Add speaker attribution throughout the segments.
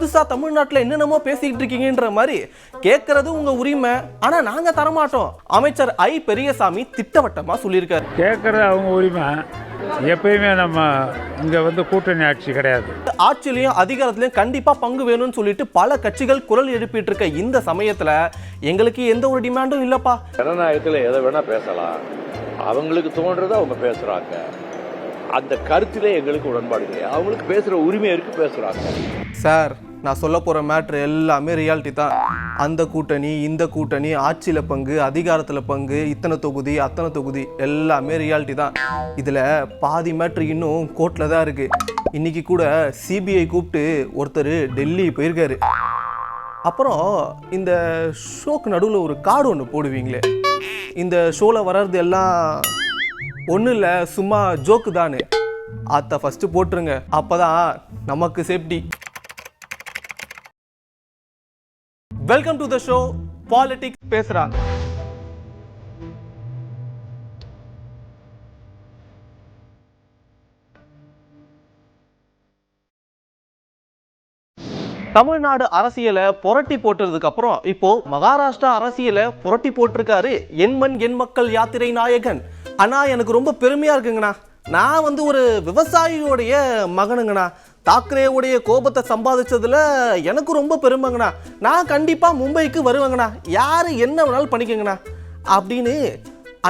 Speaker 1: புதுசா தமிழ்நாட்டுல என்னென்னமோ பேசிக்கிட்டு இருக்கீங்கன்ற மாதிரி கேட்கறது உங்க உரிமை, ஆனா நாங்க தரமாட்டோம். அமைச்சர் ஐ பெரியசாமி திட்டவட்டமா சொல்லியிருக்காரு.
Speaker 2: கேட்கறது அவங்க உரிமை. எப்பயுமே நம்ம இங்க கூட்டணி ஆட்சி கிடையாது.
Speaker 1: ஆட்சியிலையும் அதிகாரத்திலையும் கண்டிப்பா பங்கு வேணும்னு சொல்லிட்டு பல கட்சிகள் குரல் எழுப்பிட்டு இருக்க இந்த சமயத்துல எங்களுக்கு எந்த ஒரு டிமாண்டும் இல்லப்பா.
Speaker 3: ஜனநாயகத்தில் எதை வேணா பேசலாம், அவங்களுக்கு தோன்றதை அவங்க பேசுறாங்க. அந்த கருத்திலே எங்களுக்கு உடன்பாடு கிடையாது. அவங்களுக்கு பேசுற உரிமை இருக்கு, பேசுறாங்க.
Speaker 1: சார், நான் சொல்ல போற மேட்ரு எல்லாமே ரியாலிட்டி தான். அந்த கூட்டணி இந்த கூட்டணி, ஆட்சியில பங்கு அதிகாரத்துல பங்கு, இத்தனை தொகுதி அத்தனை தொகுதி எல்லாமே ரியாலிட்டி தான். இதுல பாதி மேட்ரு இன்னும் கோர்ட்ல தான் இருக்கு. இன்னைக்கு கூட சிபிஐ கூப்பிட்டு ஒருத்தர் டெல்லி போயிருக்காரு. அப்புறம் இந்த ஷோக்கு நடுவில் ஒரு கார்டு ஒன்று போடுவீங்களே, இந்த ஷோவில் வர்றது எல்லாம் ஒன்றும் இல்லை, சும்மா ஜோக்கு தானே, அதை ஃபஸ்ட்டு போட்டுருங்க. அப்போதான் நமக்கு safety. Welcome to the show politics பேசுறா. தமிழ்நாடு அரசியலை புரட்டி போட்டதுக்கு அப்புறம் இப்போ மகாராஷ்டிரா அரசியலை புரட்டி போட்டிருக்காரு என் மண் என் மக்கள் யாத்திரை நாயகன். அண்ணா, எனக்கு ரொம்ப பெருமையா இருக்குங்கண்ணா. நான் ஒரு விவசாயியோடைய மகனுங்கண்ணா. தாக்கரேவுடைய கோபத்தை சம்பாதிச்சதுல எனக்கு ரொம்ப பெருமைங்கண்ணா. நான் கண்டிப்பா மும்பைக்கு வருவேங்கண்ணா, யாரு என்ன வேணாலும் பண்ணிக்கங்கண்ணா அப்படின்னு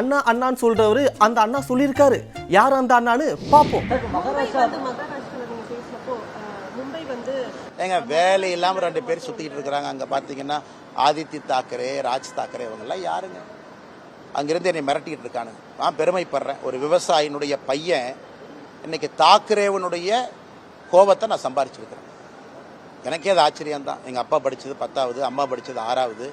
Speaker 1: அண்ணா அண்ணான்னு சொல்றவரு அந்த அண்ணா சொல்லியிருக்காரு. யார் அந்த அண்ணான்னு பார்ப்போம்.
Speaker 4: ஏங்க, வேலை இல்லாமல் 2 பேர் சுற்றிக்கிட்டு இருக்கிறாங்க. அங்கே பார்த்தீங்கன்னா ஆதித்ய தாக்கரே, ராஜ் தாக்கரே, இவங்கெல்லாம் யாருங்க? அங்கிருந்து என்னை மிரட்டிக்கிட்டு இருக்கானுங்க. நான் பெருமைப்படுறேன், ஒரு விவசாயினுடைய பையன் இன்னைக்கு தாக்கரேவனுடைய கோபத்தை நான் சம்பாரிச்சிருக்கிறேன். எனக்கே அது ஆச்சரியம்தான். எங்கள் அப்பா படித்தது 10வது, அம்மா படித்தது 6வது.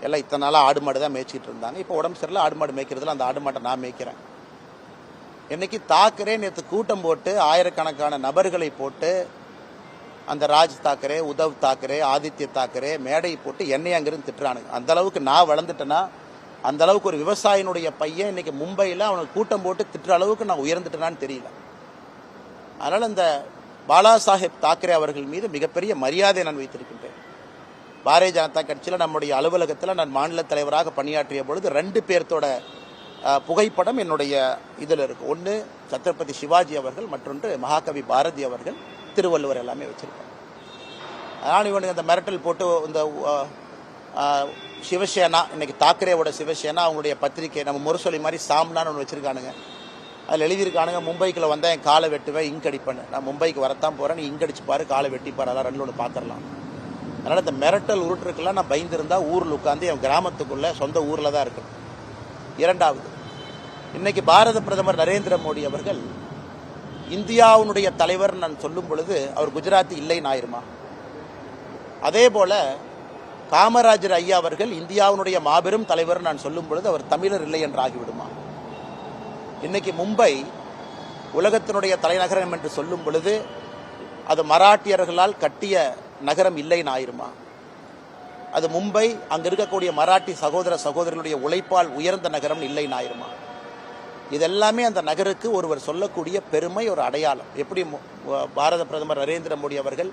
Speaker 4: எல்லாம் இத்தனை நாளாக ஆடு மாடு தான் மேய்ச்சிட்டு இருந்தாங்க. இப்போ உடம்பு சரியில்லை, ஆடு மாடு மேய்க்கிறதுல அந்த ஆடு மாட்டை நான் மேய்க்கிறேன். இன்னைக்கு தாக்கரே நேற்று கூட்டம் போட்டு ஆயிரக்கணக்கான நபர்களை போட்டு அந்த ராஜ் தாக்கரே, உத்தவ் தாக்கரே, ஆதித்ய தாக்கரே மேடை போட்டு என்னை அங்கிருந்து திட்டுறானுங்க. அந்த அளவுக்கு நான் வளர்ந்துட்டேன்னா, அந்த அளவுக்கு ஒரு விவசாயினுடைய பையன் இன்னைக்கு மும்பையில் அவனுக்கு கூட்டம் போட்டு திட்டுற அளவுக்கு நான் உயர்ந்துட்டேனான்னு தெரியல. அதனால் இந்த பாலா சாஹேப் தாக்கரே அவர்கள் மீது மிகப்பெரிய மரியாதை நான் வைத்திருக்கின்றேன். பாரதிய ஜனதா கட்சியில் நம்முடைய அலுவலகத்தில் நான் மாநில தலைவராக பணியாற்றிய பொழுது 2 பேர்த்தோட புகைப்படம் என்னுடைய இதில் இருக்கு. ஒன்று சத்ரபதி சிவாஜி அவர்கள், மற்றொன்று மகாகவி பாரதி அவர்கள், திருவள்ளுவர் எல்லாமே வச்சிருக்காங்க. அதனால் இவனுக்கு அந்த மிரட்டல் போட்டு இந்த சிவசேனா, இன்னைக்கு தாக்கரேவோட சிவசேனா அவங்களுடைய பத்திரிகை நம்ம முரசொலி மாதிரி சாம்னான்னு ஒன்று வச்சிருக்கானுங்க. அதில் எழுதியிருக்கானுங்க, மும்பைக்குள்ள வந்தால் என் காலை வெட்டுவேன், இங்க் அடிப்பேன். நான் மும்பைக்கு வரத்தான் போகிறேன், நீ இங்க் அடிச்சு பாரு, காலை வெட்டிப்பாரு, அதான் 2 ஒன்று பார்த்துடலாம். அதனால் இந்த மிரட்டல் உருட்டுருக்கெல்லாம் நான் பயந்துருந்தா ஊரில் உட்காந்து என் கிராமத்துக்குள்ளே சொந்த ஊரில் தான் இருக்கணும். 2வது, இன்னைக்கு பாரத பிரதமர் நரேந்திர மோடி அவர்கள் இந்தியாவுடைய தலைவர் நான் சொல்லும் பொழுது அவர் குஜராத்தி இல்லைன்னு ஆயிருமா? அதே போல காமராஜர் ஐயா அவர்கள் இந்தியாவுடைய மாபெரும் தலைவர் நான் சொல்லும் பொழுது அவர் தமிழர் இல்லை என்று ஆகிவிடுமா? இன்னைக்கு மும்பை உலகத்தினுடைய தலைநகரம் என்று சொல்லும் பொழுது அது மராட்டியர்களால் கட்டிய நகரம் இல்லைன்னு ஆயிருமா? அது மும்பை அங்க இருக்கக்கூடிய மராட்டி சகோதர சகோதரர்களுடைய உழைப்பால் உயர்ந்த நகரம் இல்லைன்னு ஆயிருமா? இதெல்லாமே அந்த நகருக்கு ஒருவர் சொல்லக்கூடிய பெருமை, ஒரு அடையாளம். எப்படி பாரத பிரதமர் நரேந்திர மோடி அவர்கள்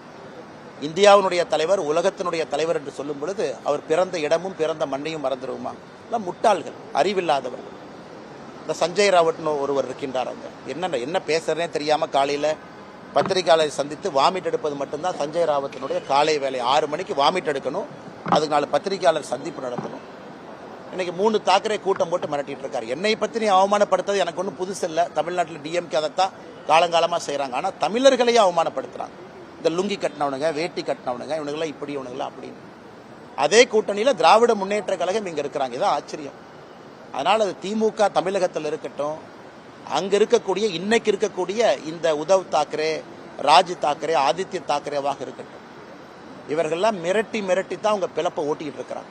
Speaker 4: இந்தியாவினுடைய தலைவர், உலகத்தினுடைய தலைவர் என்று சொல்லும் பொழுது அவர் பிறந்த இடமும் பிறந்த மண்ணையும் மறந்துடுவோமா? எல்லாம் முட்டாள்கள், அறிவில்லாதவர்கள். இந்த சஞ்சய் ராவட்னு ஒருவர் இருக்கின்றார். அவங்க என்ன பேசுறதே தெரியாம காலையில பத்திரிகையாளரை சந்தித்து வாமிட் எடுப்பது மட்டும்தான் சஞ்சய் ராவத்தினுடைய காலை வேலை. 6 மணிக்கு வாமிட் எடுக்கணும், அதுக்கு 4 பத்திரிகையாளர் சந்திப்பு நடத்தணும். இன்னைக்கு 3 தாக்கரே கூட்டம் போட்டு மிரட்டிட்டு இருக்காரு. என்னை பற்றி நீ அவமானப்படுத்துறது எனக்கு ஒன்றும் புதுசு இல்லை. தமிழ்நாட்டில் டிஎம்கே அதைத்தான் காலங்காலமாக செய்கிறாங்க. ஆனால் தமிழர்களையும் அவமானப்படுத்துகிறாங்க. இந்த லுங்கி கட்டினவனுங்க, வேட்டி கட்டினவனுங்க, இவனுங்களாம் இப்படி, இவனுங்களாம் அப்படின்னு. அதே கூட்டணியில் திராவிட முன்னேற்ற கழகம் இங்கே இருக்கிறாங்க. இதான் ஆச்சரியம். அதனால் அது திமுக தமிழகத்தில் இருக்கட்டும், அங்கே இருக்கக்கூடிய இன்னைக்கு இருக்கக்கூடிய இந்த உத்தவ் தாக்கரே, ராஜ் தாக்கரே, ஆதித்ய தாக்கரேவாக இருக்கட்டும், இவர்கள்லாம் மிரட்டி மிரட்டி தான் அவங்க பிளப்பை ஓட்டிக்கிட்டு இருக்கிறாங்க.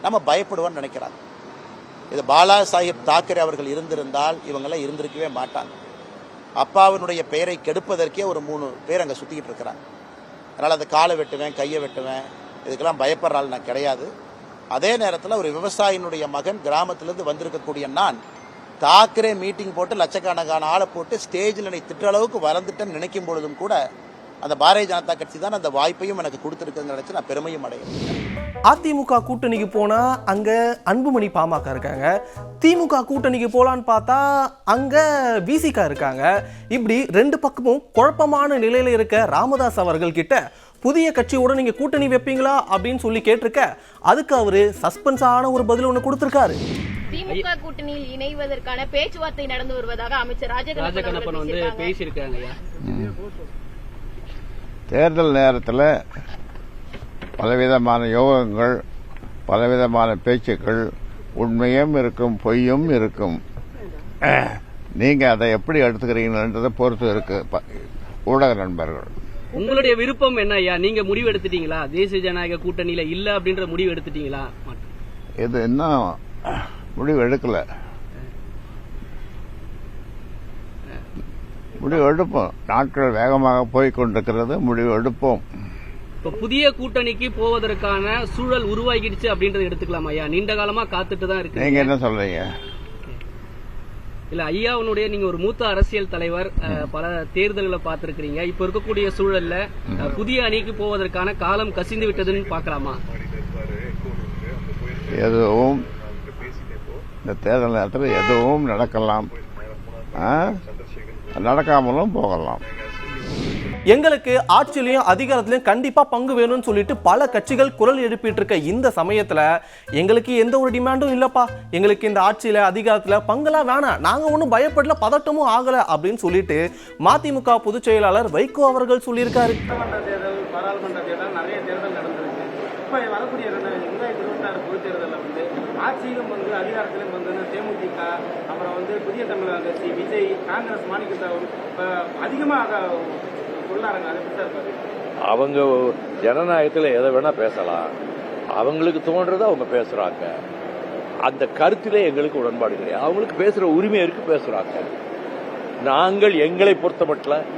Speaker 4: நம்ம பயப்படுவோம்னு நினைக்கிறாங்க. இது பாலா சாஹேப் தாக்கரே அவர்கள் இருந்திருந்தால் இவங்கெல்லாம் இருந்திருக்கவே மாட்டாங்க. அப்பாவினுடைய பெயரை கெடுப்பதற்கே ஒரு 3 பேர் அங்கே சுற்றிக்கிட்டு இருக்கிறாங்க. அதனால் அது காலை வெட்டுவேன், கையை வெட்டுவேன், இதுக்கெல்லாம் பயப்படுறாள் நான் கிடையாது. அதே நேரத்தில் ஒரு விவசாயினுடைய மகன் கிராமத்திலேருந்து வந்திருக்கக்கூடிய நான் தாக்கரே மீட்டிங் போட்டு லட்சக்கணக்கான ஆளை போட்டு ஸ்டேஜில் என்னை திட்ட அளவுக்கு வளர்ந்துட்டேன்னு நினைக்கும் பொழுதும் கூட அந்த பாரதிய ஜனதா கட்சி தான் அந்த வாய்ப்பையும் எனக்கு கொடுத்துருக்குன்னு நினைச்சு நான் பெருமையும் அடைகிறேன்.
Speaker 1: அதிமுக கூட்டணிக்கு போனா அங்க அன்புமணி பாமக இருக்காங்க, திமுக கூட்டணிக்கு போலான்னு பார்த்தா அங்க விசிக இருக்காங்க. இப்படி ரெண்டு பக்கமும் குழப்பமான நிலையில இருக்க ராமதாஸ் அவர்கள் கிட்ட புதிய கட்சியோட நீங்க கூட்டணி வைப்பீங்களா அப்படின்னு சொல்லி கேட்டிருக்க, அதுக்கு அவரு சஸ்பென்ஸான ஒரு பதில் ஒண்ணு கொடுத்திருக்காரு.
Speaker 5: திமுக கூட்டணியில் இணைவதற்கான பேச்சுவார்த்தை நடந்து வருவதாக அமைச்சர் ராஜகண்ணப்பன் வந்து பேசியிருக்காங்க.
Speaker 6: தேர்தல் நேரத்தில் பலவிதமான யோகங்கள், பலவிதமான பேச்சுக்கள், உண்மையும் இருக்கும், பொய்யும் இருக்கும். நீங்கள் அதை எப்படி எடுத்துக்கிறீங்கன்றதை பொறுத்து இருக்கு ஊடக நண்பர்கள்.
Speaker 7: உங்களுடைய விருப்பம் என்ன ஐயா? நீங்க முடிவு எடுத்துட்டீங்களா? தேசிய ஜனநாயக கூட்டணியில இல்ல அப்படின்ற முடிவு எடுத்துட்டீங்களா?
Speaker 6: இது இன்னும் முடிவு எடுக்கல. முடிவு எடுப்போம். நாட்கள் வேகமாக போய்கொண்டிருக்கிறது. முடிவு எடுப்போம்.
Speaker 7: இப்ப புதிய கூட்டணிக்கு போவதற்கான சூழல் உருவாகிடுச்சு அப்படின்றத எடுத்துக்கலாம் ஐயா. நீண்ட காலமா காத்துட்டு தான் இருக்கு.
Speaker 6: நீங்க என்ன சொல்றீங்க?
Speaker 7: இல்ல ஐயா, உன்னுடைய நீங்க ஒரு மூத்த அரசியல் தலைவர், பல தேர்தல்களை பார்த்திருக்கிறீங்க. இப்ப இருக்கக்கூடிய சூழல்ல புதிய அணிக்கு போவதற்கான காலம் கசிந்து விட்டதுன்னு பாக்கலாமா?
Speaker 6: எதுவும் இந்த தேர்தல் நேரத்தில் எதுவும் நடக்கலாம், நடக்காமலும் போகலாம்.
Speaker 1: எங்களுக்கு ஆட்சியிலையும் அதிகாரத்திலையும் கண்டிப்பா பங்கு வேணும்னு சொல்லிட்டு பல கட்சிகள் குரல் எழுப்பிட்டு இருக்க இந்த சமயத்துல எங்களுக்கு எந்த ஒரு டிமாண்டும் இல்லப்பா, எங்களுக்கு இந்த ஆட்சியில அதிகாரத்துல பங்கெல்லாம் வேணாம், நாங்க ஒன்றும் பயப்படல, பதட்டமும் ஆகல அப்படின்னு சொல்லிட்டு மதிமுக பொதுச் செயலாளர் வைகோ அவர்கள் சொல்லியிருக்காரு.
Speaker 8: பாராளுமன்ற தேர்தல் நிறைய தேர்தல் நடந்திருக்கு. இப்ப வரக்கூடிய 2026 பொதுத் தேர்தலில் வந்து ஆட்சியிலும் வந்து அதிகாரத்திலும் வந்து தேமுதிக, அப்புறம் வந்து புதிய தமிழக கட்சி, விஜய், காங்கிரஸ், மாநில அதிகமாக சொல்லாருங்க. அதை எப்படி இருப்பாரு?
Speaker 3: அவங்க ஜனநாயகத்தில் எதை வேணா பேசலாம், அவங்களுக்கு தோன்றதை அவங்க பேசுறாங்க. அந்த கருத்திலே எங்களுக்கு உடன்பாடு கிடையாது. அவங்களுக்கு பேசுற உரிமை இருக்கு, பேசுறாங்க. நாங்கள் எங்களை பொறுத்த மட்டும்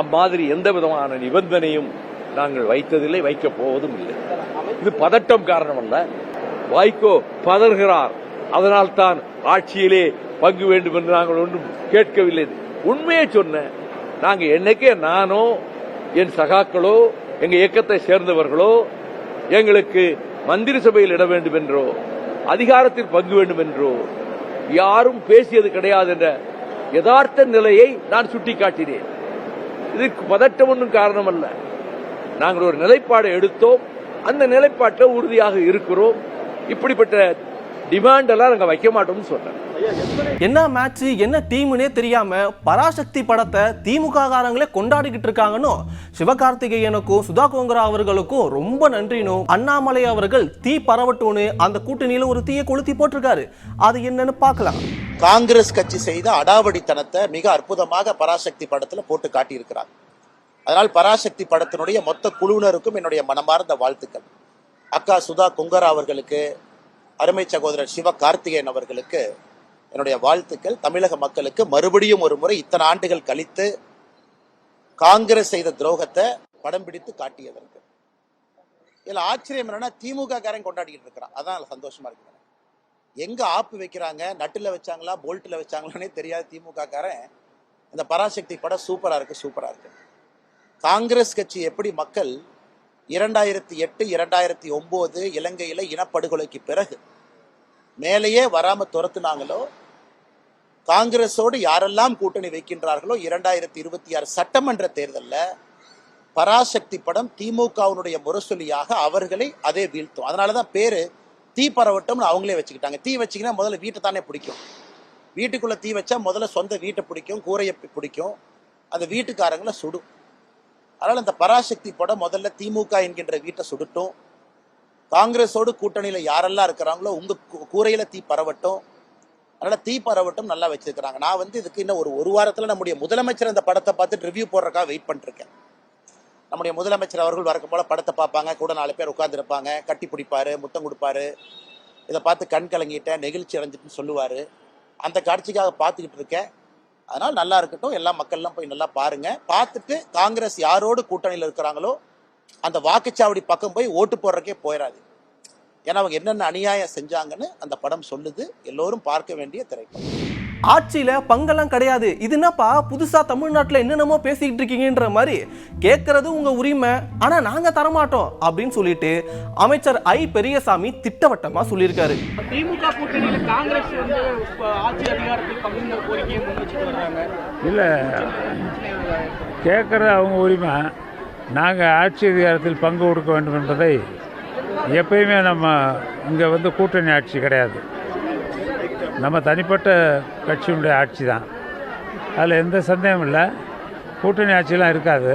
Speaker 3: அம்மாதிரி எந்த விதமான நிபந்தனையும் நாங்கள் வைத்ததில்லை, வைக்கப் போவதும் இல்லை. இது பதட்டம் காரணம் அல்ல. வைகோ பதறுகிறார், அதனால் தான் ஆட்சியிலே பங்கு வேண்டும் என்று நாங்கள் ஒன்றும் கேட்கவில்லை. உண்மையை சொன்ன நாங்கள் என்னைக்கே நானோ என் சகாக்களோ எங்க இயக்கத்தை சேர்ந்தவர்களோ எங்களுக்கு மந்திரி சபையில் இட வேண்டும் என்றோ அதிகாரத்தில் பங்கு வேண்டும் என்றோ யாரும் பேசியது கிடையாது என்ற யதார்த்த நிலையை நான் சுட்டிக்காட்டினேன். இதற்கு பதட்டம் ஒன்றும் காரணம் அல்ல. நாங்கள் ஒரு நிலைப்பாடை எடுத்தோம், அந்த நிலைப்பாட்டில் உறுதியாக இருக்கிறோம். இப்படிப்பட்ட டிமாண்ட் எல்லாம் நாங்க வைக்க மாட்டோம்னு சொன்னேன்.
Speaker 1: என்ன மேட்ச், என்ன டீம்னே தெரியாம பராசக்தி படத்தை திமுக காரங்களே கொண்டாடிக்கிட்டு இருக்காங்கன்னு சிவகார்த்திகேயனுக்கும் சுதா கோங்கரா அவர்களுக்கும் ரொம்ப நன்றினும் அண்ணாமலை அவர்கள் தீ பரவட்டும்னு அந்த கூட்டணியில ஒரு தீயை கொளுத்தி போட்டிருக்காரு. அது என்னன்னு பார்க்கலாம்.
Speaker 4: காங்கிரஸ் கட்சி செய்த அடாவடித்தனத்தை மிக அற்புதமாக பராசக்தி படத்துல போட்டு காட்டியிருக்கிறார். அதனால் பராசக்தி படத்தினுடைய மொத்த குழுவினருக்கும் என்னுடைய மனமார்ந்த வாழ்த்துக்கள். அக்கா சுதா கொங்கரா அவர்களுக்கு, அருமை சகோதரர் சிவ கார்த்திகேயன் அவர்களுக்கு என்னுடைய வாழ்த்துக்கள். தமிழக மக்களுக்கு மறுபடியும் ஒரு முறை இத்தனை ஆண்டுகள் கழித்து காங்கிரஸ் செய்த துரோகத்தை படம் பிடித்து காட்டியதற்கு. இதுல ஆச்சரியம் என்னன்னா, திமுக காரன் கொண்டாடிட்டு இருக்கிறான். அதான் சந்தோஷமா இருக்கு. எங்க ஆப்பு வைக்கிறாங்க, நட்டுல வச்சாங்களா போல்ட்ல வச்சாங்களானே தெரியாது திமுக காரன். இந்த பராசக்தி படம் சூப்பரா இருக்கு, சூப்பரா இருக்கு. காங்கிரஸ் கட்சி எப்படி மக்கள் 2008, 2009 இலங்கையில இனப்படுகொலைக்கு பிறகு மேலேயே வராம துரத்துனாங்களோ, காங்கிரஸோடு யாரெல்லாம் கூட்டணி வைக்கின்றார்களோ 2026 சட்டமன்ற தேர்தலில் பராசக்தி படம் திமுகவினுடைய முரசொலியாக அவர்களை அதே வீழ்த்தும். அதனாலதான் பேரு தீ பரவட்டம்னு அவங்களே வச்சுக்கிட்டாங்க. தீ வச்சிங்கன்னா முதல்ல வீட்டை தானே பிடிக்கும். வீட்டுக்குள்ள தீ வச்சா முதல்ல சொந்த வீட்டை பிடிக்கும், கூரையை பிடிக்கும், அந்த வீட்டுக்காரங்களை சுடும். அதனால இந்த பராசக்தி படம் முதல்ல திமுக என்கின்ற வீட்டை சுடட்டும். காங்கிரஸோடு கூட்டணியில யாரெல்லாம் இருக்கிறாங்களோ உங்க கூரையில தீ பரவட்டும். அதனால தீ பரவட்டும் நல்லா வச்சிருக்கிறாங்க. நான் வந்து இதுக்கு இன்னும் ஒரு வாரத்துல நம்முடைய முதலமைச்சர் இந்த படத்தை பார்த்துட்டு ரிவ்யூ போடுறதுக்காக வெயிட் பண்ணிருக்கேன். நம்முடைய முதலமைச்சர் அவர்கள் வரக்கும் போல படத்தை பார்ப்பாங்க, கூட 4 பேர் உட்கார்ந்து இருப்பாங்க, கட்டி பிடிப்பாரு, முத்தம் கொடுப்பாரு, இதை பார்த்து கண் கலங்கிட்டேன், நெகிழ்ச்சி அடைஞ்சிட்டுன்னு சொல்லுவாரு. அந்த காட்சிக்காக பார்த்துக்கிட்டு இருக்கேன். அதனால நல்லா இருக்கட்டும், எல்லா மக்கள்லாம் போய் நல்லா பாருங்க. பார்த்துட்டு காங்கிரஸ் யாரோடு கூட்டணியில் இருக்கிறாங்களோ அந்த வாக்குச்சாவடி பக்கம் போய் ஓட்டு போடுறக்கே போயிடாது. ஏன்னா அவங்க என்னென்ன அநியாயம் செஞ்சாங்கன்னு அந்த படம் சொல்லுது. எல்லோரும் பார்க்க வேண்டிய திரைப்படம்.
Speaker 1: ஆட்சியில பங்கெல்லாம் கிடையாது, இது என்னப்பா புதுசா தமிழ்நாட்டுல என்னென்னமோ பேசிக்கிட்டு இருக்கீங்கன்ற மாதிரி கேட்கறது உங்க உரிமை, ஆனா நாங்க தரமாட்டோம் அப்படின்னு சொல்லிட்டு அமைச்சர் ஐ பெரியசாமி திட்டவட்டமா சொல்லியிருக்காரு.
Speaker 7: திமுக கூட்டணியில காங்கிரஸ் வந்து ஆட்சி அதிகாரத்தில் பங்குங்கிற கோரிக்கையை முன் வச்சுட்டு வர்றாங்க.
Speaker 2: இல்லை, கேட்குறது அவங்க உரிமை. நாங்கள் ஆட்சி அதிகாரத்தில் பங்கு கொடுக்க வேண்டும் என்பதை எப்பயுமே நம்ம இங்கே வந்து கூட்டணி ஆட்சி கிடையாது, நம்ம தனிப்பட்ட கட்சியினுடைய ஆட்சி தான். அதில் எந்த சந்தேகமும் இல்லை, கூட்டணி ஆட்சியெலாம் இருக்காது.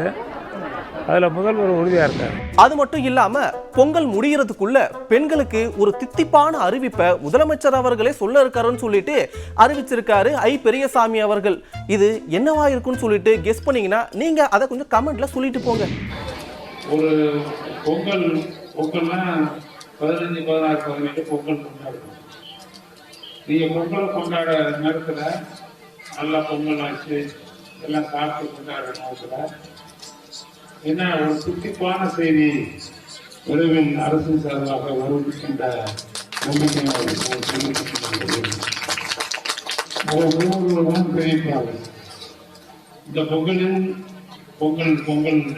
Speaker 2: அதில் முதல்வர் உறுதியாக இருக்கார்.
Speaker 1: அது மட்டும் இல்லாம பொங்கல் முடிகிறதுக்குள்ள பெண்களுக்கு ஒரு தித்திப்பான அறிவிப்பை முதலமைச்சர் அவர்களே சொல்ல இருக்காருன்னு சொல்லிட்டு அறிவிச்சிருக்காரு ஐ பெரியசாமி அவர்கள். இது என்னவா இருக்குன்னு சொல்லிட்டு கெஸ் பண்ணீங்கன்னா நீங்க அதை கொஞ்சம் கமெண்ட்ல சொல்லிட்டு போங்க.
Speaker 2: ஒரு பொங்கல்னா 15, 16, 17 பொங்கல் கொண்டாடுறோம். நீங்கள் பொங்கலை கொண்டாட நேரத்தில் நல்லா பொங்கல் ஆச்சு எல்லாம் சாப்பிட்டு கொண்டாடுற நேரத்தில் என்ன ஒரு சுத்திப்பான செய்தி விரைவில் அரசு சார்பாக வரும் என்ற நம்பிக்கை தெரிவிப்பார்கள். இந்த பொங்கல்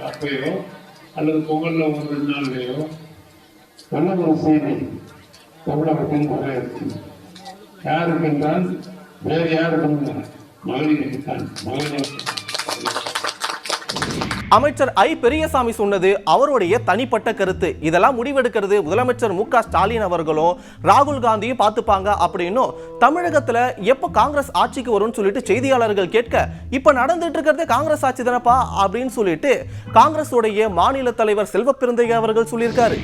Speaker 2: அப்பையோ அல்லது பொங்கல்ல ஒரு 2 நாள்லையோ நல்ல ஒரு செய்தி தமிழகத்தின் குறை இருக்கு. யாருக்கு என்றால் வேறு யாருக்கும் மகளிருக்கு தான்.
Speaker 1: அமைச்சர் ஐ பெரியசாமி சொன்னது அவருடைய தனிப்பட்ட கருத்து. இதெல்லாம் முடிவெடுக்கிறது முதலமைச்சர் மு க ஸ்டாலின் அவர்களும் ராகுல் காந்தியும் பார்த்துப்பாங்க அப்படின்னும், தமிழகத்துல எப்ப காங்கிரஸ் ஆட்சிக்கு வரும்னு சொல்லிட்டு செய்தியாளர்கள் கேட்க, இப்ப நடந்துட்டு இருக்கிறது காங்கிரஸ் ஆட்சி தானப்பா அப்படின்னு சொல்லிட்டு காங்கிரஸ் உடைய மாநில தலைவர் செல்வ பெருந்தையா அவர்கள் சொல்லியிருக்காரு.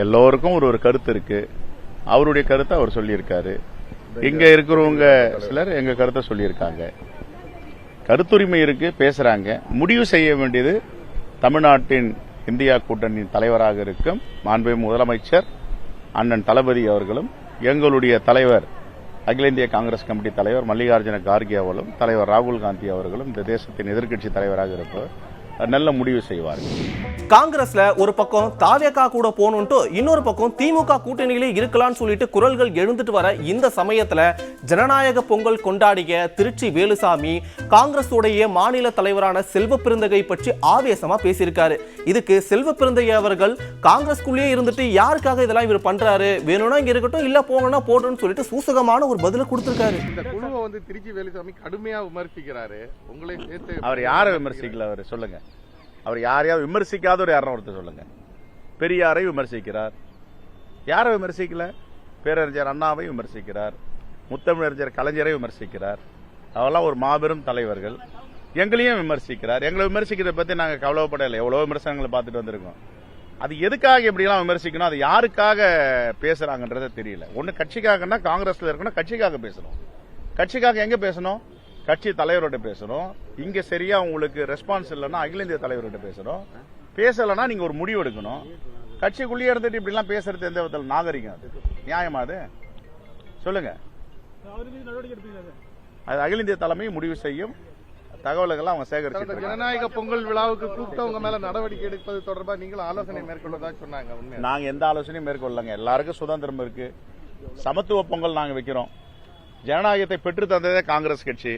Speaker 6: எல்லோருக்கும் ஒரு கருத்து இருக்கு, அவருடைய கருத்தை அவர் சொல்லியிருக்காரு. இங்க இருக்கிறவங்க சிலர் எங்க கருத்தை சொல்லியிருக்காங்க. கருத்துரிமை இருக்கு, பேசுறாங்க. முடிவு செய்ய வேண்டியது தமிழ்நாட்டின் இந்தியா கூட்டணியின் தலைவராக இருக்கும் மாண்புமிகு முதலமைச்சர் அண்ணன் தளபதி அவர்களும், எங்களுடைய தலைவர் அகில இந்திய காங்கிரஸ் கமிட்டி தலைவர் மல்லிகார்ஜுன கார்கே அவர்களும், தலைவர் ராகுல் காந்தி அவர்களும் இந்த தேசத்தின் எதிர்க்கட்சி தலைவராக இருப்பவர் நல்ல முடிவு செய்வார்கள்.
Speaker 1: காங்கிரஸ்ல ஒரு பக்கம் தாவேகா கூட போகணும்ட்டு, இன்னொரு பக்கம் திமுக கூட்டணியிலே இருக்கலாம்னு சொல்லிட்டு குரல்கள் எழுந்துட்டு வர இந்த சமயத்துல ஜனநாயக பொங்கல் கொண்டாடிய திருச்சி வேலுசாமி காங்கிரஸ் உடைய மாநில தலைவரான செல்வ பெருந்தகை பற்றி ஆவேசமா பேசியிருக்காரு. இதுக்கு செல்வ பெருந்தகை அவர்கள் காங்கிரஸ்குள்ளேயே இருந்துட்டு யாருக்காக இதெல்லாம் இவர் பண்றாரு, வேணும்னா இங்க இருக்கட்டும், இல்ல போங்கன்னா போட்டோம்னு சொல்லிட்டு சூசகமான ஒரு பதில கொடுத்திருக்காரு.
Speaker 9: இந்த குழுவை வந்து திருச்சி வேலுசாமி கடுமையா விமர்சிக்கிறாரு. உங்களை சேர்த்து
Speaker 6: அவர் யாரை விமர்சிக்கல? அவர் சொல்லுங்க. அவர் யாரையாவது விமர்சிக்காத ஒரு யாரும் ஒருத்தர் சொல்லுங்க. பெரியாரை விமர்சிக்கிறார். யாரை விமர்சிக்கல? பேரறிஞர் அண்ணாவை விமர்சிக்கிறார், முத்தமிழறிஞர் கலைஞரை விமர்சிக்கிறார். அவெல்லாம் ஒரு மாபெரும் தலைவர்கள். எங்களையும் விமர்சிக்கிறார். எங்களை விமர்சிக்கிறத பத்தி நாங்க கவலைப்படலை. எவ்வளவு விமர்சனங்களை பார்த்துட்டு வந்திருக்கோம். அது எதுக்காக இப்படிலாம் விமர்சிக்கணும், அது யாருக்காக பேசுறாங்கன்றத தெரியல. ஒன்னு கட்சிக்காகனா காங்கிரஸ்ல இருக்கணும், கட்சிக்காக பேசணும். கட்சிக்காக எங்க பேசணும்? கட்சி தலைவரோட பேசணும். இங்க சரியா உங்களுக்கு ரெஸ்பான்ஸ் இல்லைன்னா அகில இந்திய தலைவர்கிட்ட பேசணும். பேசலன்னா நீங்க ஒரு முடிவு எடுக்கணும். கட்சிக்குள்ளேயே இருந்துட்டு இப்படி எல்லாம் பேசுறது எந்த விதத்தில் நாகரிகம்? அது நியாயமா? அது சொல்லுங்க. அது அகில இந்திய தலைமை முடிவு செய்யும். தகவல்கள் அவங்க சேகரிச்சு
Speaker 9: ஜனநாயக பொங்கல் விழாவுக்கு கூப்பிட்டவங்க மேல நடவடிக்கை எடுப்பது தொடர்பாக நீங்கள் ஆலோசனை மேற்கொள்ளதா சொன்னாங்க.
Speaker 6: நாங்க எந்த ஆலோசனையும் மேற்கொள்ளலங்க. எல்லாருக்கும் சுதந்திரம் இருக்கு. சமத்துவ பொங்கல் நாங்க வைக்கிறோம். ஜனநாயகத்தை பெற்று தந்ததே காங்கிரஸ் கட்சி.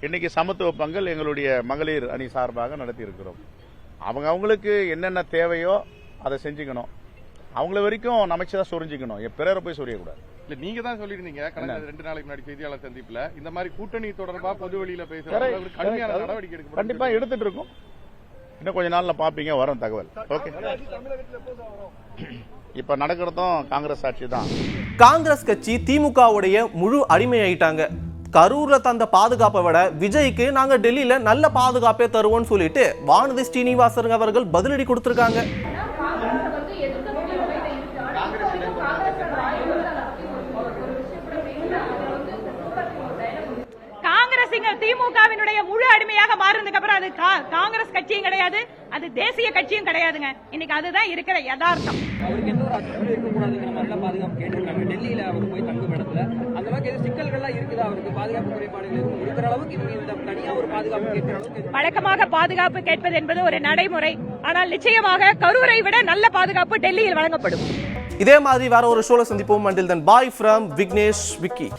Speaker 6: இன்னைக்கு சமத்துவ பொங்கல் எங்களுடைய மகளிர் அணி சார்பாக நடத்தி இருக்கிறோம். அவங்களுக்கு என்னென்ன தேவையோ அதை செஞ்சுக்கணும். அவங்கள வரைக்கும் நமச்சுதான் சொரிஞ்சுக்கணும். பிறரை போய் சொரியக்கூடாது.
Speaker 9: இல்ல, நீங்க தான் சொல்லிருந்தீங்க கடந்த 2 நாளைக்கு முன்னாடி செய்தியாளர் சந்திப்புல இந்த மாதிரி கூட்டணி தொடர்பா பொது வெளியில பேசுறாங்க, கடுமையான நடவடிக்கை எடுக்க
Speaker 6: கண்டிப்பா எடுத்துட்டு இருக்கோம். இன்னும் கொஞ்ச நாள்ல பாப்பீங்க, வரும் தகவல். ஓகே. இப்ப நடக்கிறதும் காங்கிரஸ் ஆட்சி தான்.
Speaker 1: காங்கிரஸ் கட்சி திமுகவுடைய முழு அடிமையாயிட்டாங்க. கரூர்ல தந்த பாதுகாப்பை விட விஜய்க்கு நாங்க டெல்லியில நல்ல பாதுகாப்பே தருவோம்னு சொல்லிட்டு வானதி ஸ்ரீனிவாசன் அவர்கள் பதிலடி கொடுத்திருக்காங்க.
Speaker 10: திமுகவினுடைய முழு அடிமையாக மாறினதுக்கு அப்புறம் அது காங்கிரஸ் கட்சியும் கிடையாது, அது தேசிய கட்சியும் கிடையாதுங்க. இன்னைக்கு அதுதான் இருக்கிற யதார்த்தம்.
Speaker 7: அவருக்கு எந்த ஒரு அச்சமும் இருக்கக்கூடாதுங்கிற மாதிரி பாதுகாப்பு கேட்டிருக்காங்க. டெல்லியில அவர் போய் தங்கும் இடத்துல அந்த அளவுக்கு எது சிக்கல்கள்லாம் இருக்குதா? அவருக்கு பாதுகாப்பு குறைபாடுகள் எதுவும் இருக்கிற அளவுக்கு இந்த தனியா ஒரு பாதுகாப்பு கேட்கிற அளவுக்கு
Speaker 10: வழக்கமாக பாதுகாப்பு கேட்பது என்பது ஒரு நடைமுறை. ஆனால் நிச்சயமாக கரூரை விட நல்ல பாதுகாப்பு டெல்லியில் வழங்கப்படும்.
Speaker 1: இதே மாதிரி வேற ஒரு ஷோல சந்திப்போம். until then bye from Vignesh Vicky.